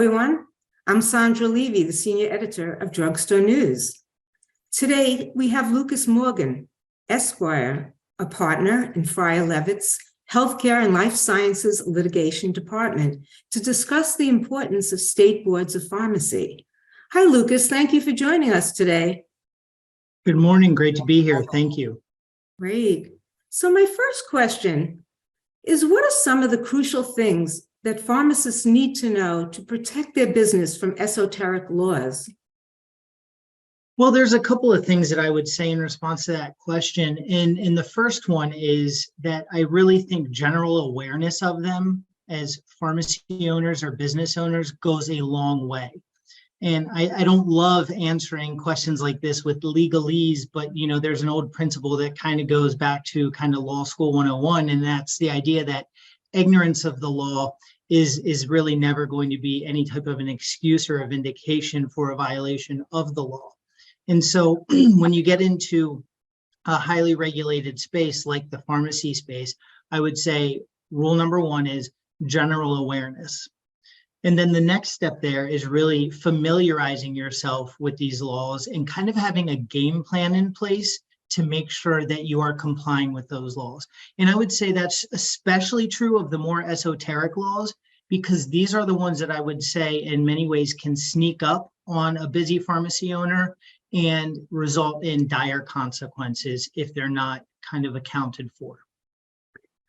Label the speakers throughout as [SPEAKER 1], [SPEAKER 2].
[SPEAKER 1] everyone. I'm Sandra Levy, the Senior Editor of Drugstore News. Today, we have Lucas Morgan, Esquire, a partner in Fryer Levitt's Healthcare and Life Sciences Litigation Department, to discuss the importance of state boards of pharmacy. Hi, Lucas. Thank you for joining us today.
[SPEAKER 2] Good morning. Great to be here. Thank you.
[SPEAKER 1] Great. So my first question is, what are some of the crucial things that pharmacists need to know to protect their business from esoteric laws?
[SPEAKER 2] Well, there's a couple of things that I would say in response to that question. And the first one is that I really think general awareness of them as pharmacy owners or business owners goes a long way. And I don't love answering questions like this with legalese, but there's an old principle that kind of goes back to kind of law school 101, and that's the idea that ignorance of the law is really never going to be any type of an excuse or a vindication for a violation of the law. And so when you get into a highly regulated space like the pharmacy space, I would say rule number one is general awareness. And then the next step there is really familiarizing yourself with these laws and kind of having a game plan in place to make sure that you are complying with those laws. And I would say that's especially true of the more esoteric laws, because these are the ones that I would say in many ways can sneak up on a busy pharmacy owner and result in dire consequences if they're not kind of accounted for.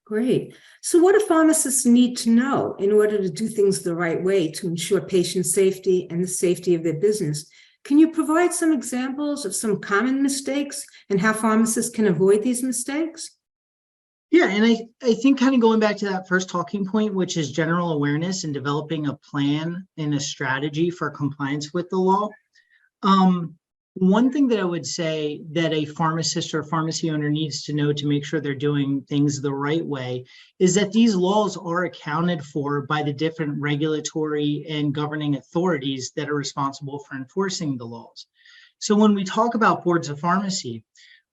[SPEAKER 1] Great. So what do pharmacists need to know in order to do things the right way to ensure patient safety and the safety of their business? Can you provide some examples of some common mistakes and how pharmacists can avoid these mistakes?
[SPEAKER 2] Yeah, and I think kind of going back to that first talking point, which is general awareness and developing a plan and a strategy for compliance with the law. One thing that I would say that a pharmacist or pharmacy owner needs to know to make sure they're doing things the right way is that these laws are accounted for by the different regulatory and governing authorities that are responsible for enforcing the laws. So when we talk about boards of pharmacy,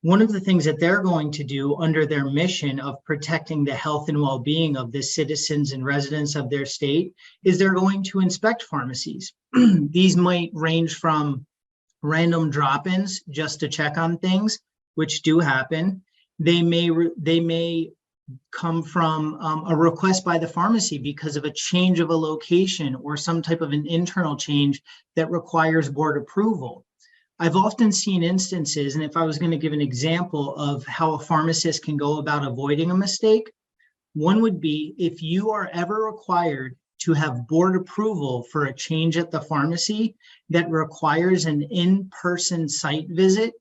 [SPEAKER 2] one of the things that they're going to do under their mission of protecting the health and well-being of the citizens and residents of their state is they're going to inspect pharmacies. These might range from random drop-ins just to check on things, which do happen. They may come from a request by the pharmacy because of a change of a location or some type of an internal change that requires board approval. I've often seen instances, and if I was going to give an example of how a pharmacist can go about avoiding a mistake, one would be if you are ever required to have board approval for a change at the pharmacy that requires an in-person site visit,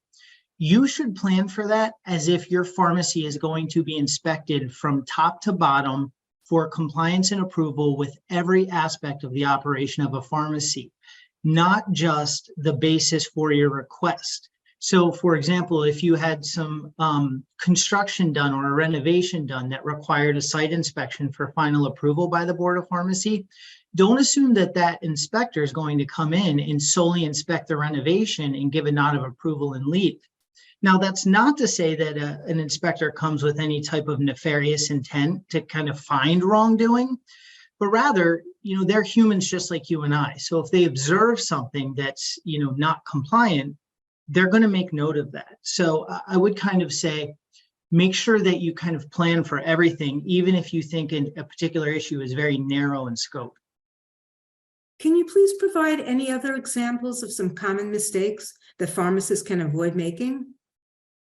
[SPEAKER 2] you should plan for that as if your pharmacy is going to be inspected from top to bottom for compliance and approval with every aspect of the operation of a pharmacy, not just the basis for your request. So, for example, if you had some construction done or a renovation done that required a site inspection for final approval by the Board of Pharmacy, don't assume that that inspector is going to come in and solely inspect the renovation and give a nod of approval and leave. Now, that's not to say that an inspector comes with any type of nefarious intent to kind of find wrongdoing, but rather, they're humans just like you and I. So if they observe something that's, not compliant, they're going to make note of that. So I would kind of say, make sure that you kind of plan for everything, even if you think a particular issue is very narrow in scope.
[SPEAKER 1] Can you please provide any other examples of some common mistakes that pharmacists can avoid making?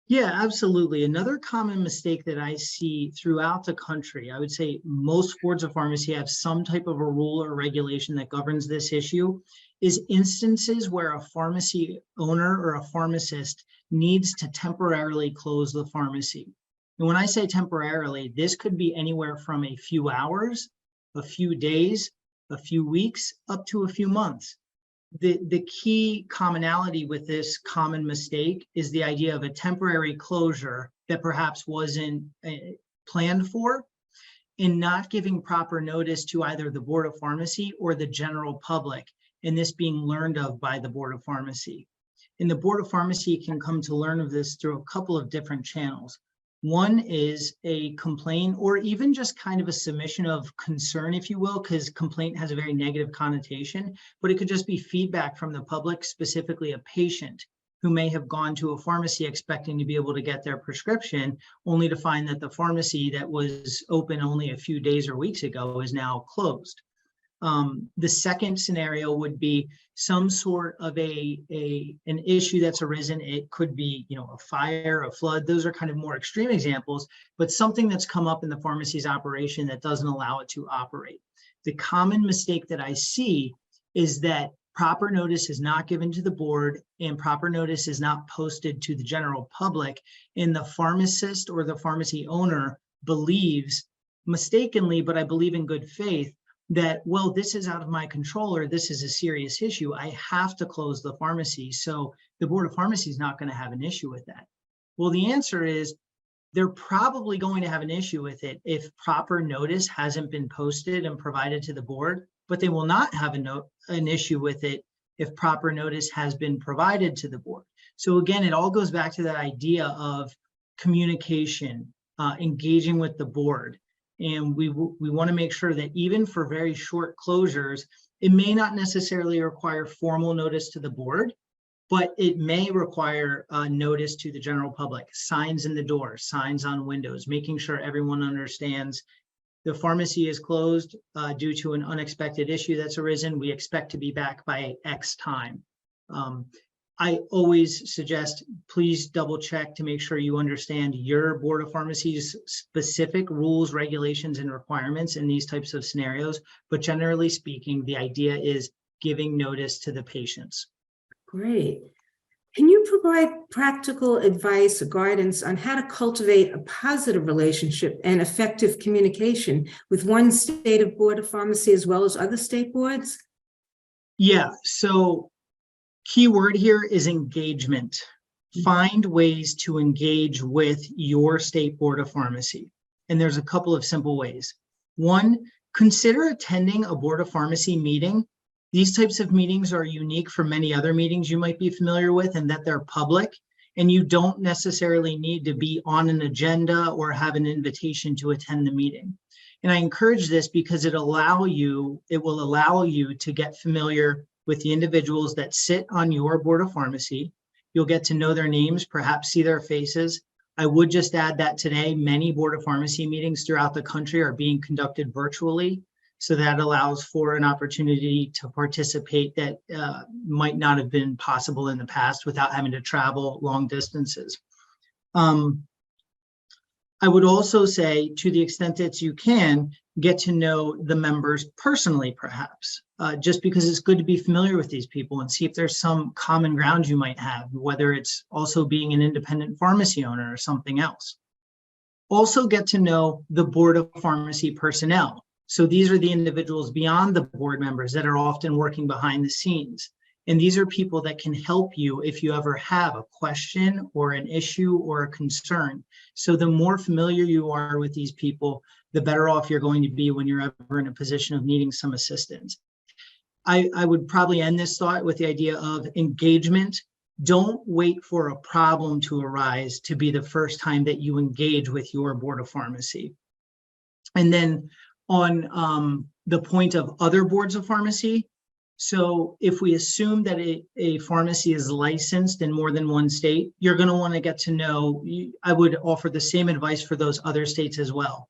[SPEAKER 2] Yeah, absolutely. Another common mistake that I see throughout the country, I would say most boards of pharmacy have some type of a rule or regulation that governs this issue, is instances where a pharmacy owner or a pharmacist needs to temporarily close the pharmacy. And when I say temporarily, this could be anywhere from a few hours, a few days, a few weeks, up to a few months. The key commonality with this common mistake is the idea of a temporary closure that perhaps wasn't planned for, and not giving proper notice to either the Board of Pharmacy or the general public, and this being learned of by the Board of Pharmacy. And the Board of Pharmacy can come to learn of this through a couple of different channels. One is a complaint, or even just kind of a submission of concern, if you will, because complaint has a very negative connotation, but it could just be feedback from the public, specifically a patient who may have gone to a pharmacy expecting to be able to get their prescription, only to find that the pharmacy that was open only a few days or weeks ago is now closed. The second scenario would be some sort of an issue that's arisen. It could be, a fire, a flood. Those are kind of more extreme examples, but something that's come up in the pharmacy's operation that doesn't allow it to operate. The common mistake that I see is that proper notice is not given to the board and proper notice is not posted to the general public, and the pharmacist or the pharmacy owner believes, mistakenly, but I believe in good faith, that, well, this is out of my control, or this is a serious issue. I have to close the pharmacy. So the Board of Pharmacy is not going to have an issue with that. Well, the answer is they're probably going to have an issue with it if proper notice hasn't been posted and provided to the board, but they will not have an issue with it if proper notice has been provided to the board. So again, it all goes back to that idea of communication, engaging with the board. And we want to make sure that even for very short closures, it may not necessarily require formal notice to the board, but it may require notice to the general public, signs in the door, signs on windows, making sure everyone understands the pharmacy is closed due to an unexpected issue that's arisen. We expect to be back by X time. I always suggest, please double check to make sure you understand your Board of Pharmacy's specific rules, regulations, and requirements in these types of scenarios. But generally speaking, the idea is giving notice to the patients.
[SPEAKER 1] Great. Can you provide practical advice or guidance on how to cultivate a positive relationship and effective communication with one state Board of Pharmacy as well as other state boards?
[SPEAKER 2] Yeah, so key word here is engagement. Find ways to engage with your state Board of Pharmacy. And there's a couple of simple ways. One, consider attending a Board of Pharmacy meeting. These types of meetings are unique from many other meetings you might be familiar with, in that they're public, and you don't necessarily need to be on an agenda or have an invitation to attend the meeting. And I encourage this because it will allow you to get familiar with the individuals that sit on your Board of Pharmacy. You'll get to know their names, perhaps see their faces. I would just add that today, many Board of Pharmacy meetings throughout the country are being conducted virtually. So that allows for an opportunity to participate that might not have been possible in the past without having to travel long distances. I would also say, to the extent that you can, get to know the members personally, perhaps, just because it's good to be familiar with these people and see if there's some common ground you might have, whether it's also being an independent pharmacy owner or something else. Also get to know the Board of Pharmacy personnel. So these are the individuals beyond the board members that are often working behind the scenes. And these are people that can help you if you ever have a question or an issue or a concern. So the more familiar you are with these people, the better off you're going to be when you're ever in a position of needing some assistance. I would probably end this thought with the idea of engagement. Don't wait for a problem to arise to be the first time that you engage with your Board of Pharmacy. And then on the point of other boards of pharmacy, so if we assume that a pharmacy is licensed in more than one state, you're going to want to get to know, I would offer the same advice for those other states as well.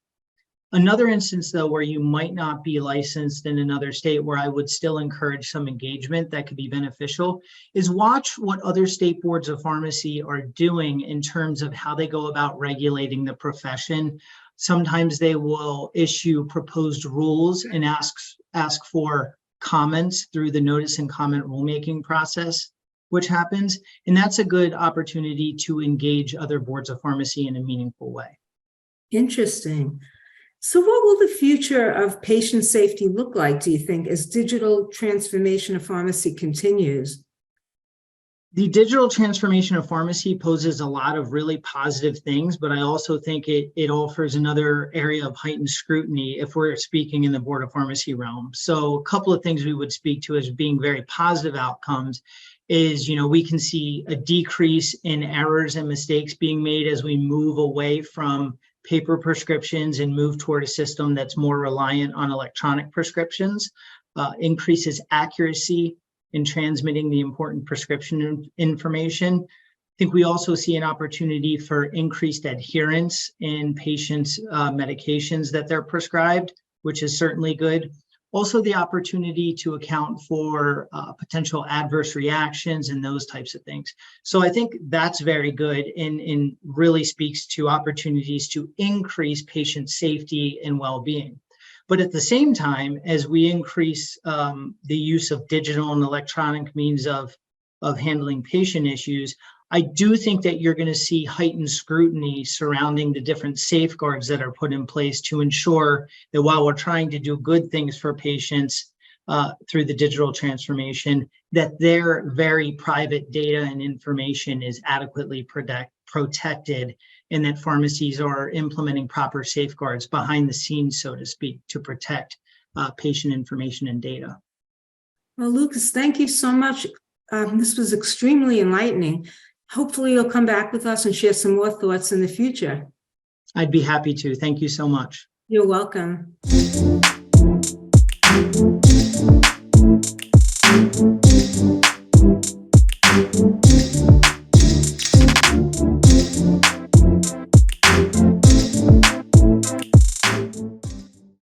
[SPEAKER 2] Another instance, though, where you might not be licensed in another state, where I would still encourage some engagement that could be beneficial, is watch what other state boards of pharmacy are doing in terms of how they go about regulating the profession. Sometimes they will issue proposed rules and ask for comments through the notice and comment rulemaking process, which happens. And that's a good opportunity to engage other boards of pharmacy in a meaningful way.
[SPEAKER 1] Interesting. So what will the future of patient safety look like, do you think, as digital transformation of pharmacy continues?
[SPEAKER 2] The digital transformation of pharmacy poses a lot of really positive things, but I also think it offers another area of heightened scrutiny if we're speaking in the Board of Pharmacy realm. So a couple of things we would speak to as being very positive outcomes is, we can see a decrease in errors and mistakes being made as we move away from paper prescriptions and move toward a system that's more reliant on electronic prescriptions, increases accuracy in transmitting the important prescription information. I think we also see an opportunity for increased adherence in patients' medications that they're prescribed, which is certainly good. Also, the opportunity to account for potential adverse reactions and those types of things. So I think that's very good and really speaks to opportunities to increase patient safety and well-being. But at the same time, as we increase the use of digital and electronic means of handling patient issues, I do think that you're going to see heightened scrutiny surrounding the different safeguards that are put in place to ensure that while we're trying to do good things for patients through the digital transformation, that their very private data and information is adequately protected, and that pharmacies are implementing proper safeguards behind the scenes, so to speak, to protect patient information and data.
[SPEAKER 1] Well, Lucas, thank you so much. This was extremely enlightening. Hopefully you'll come back with us and share some more thoughts in the future.
[SPEAKER 2] I'd be happy to. Thank you so much.
[SPEAKER 1] You're welcome.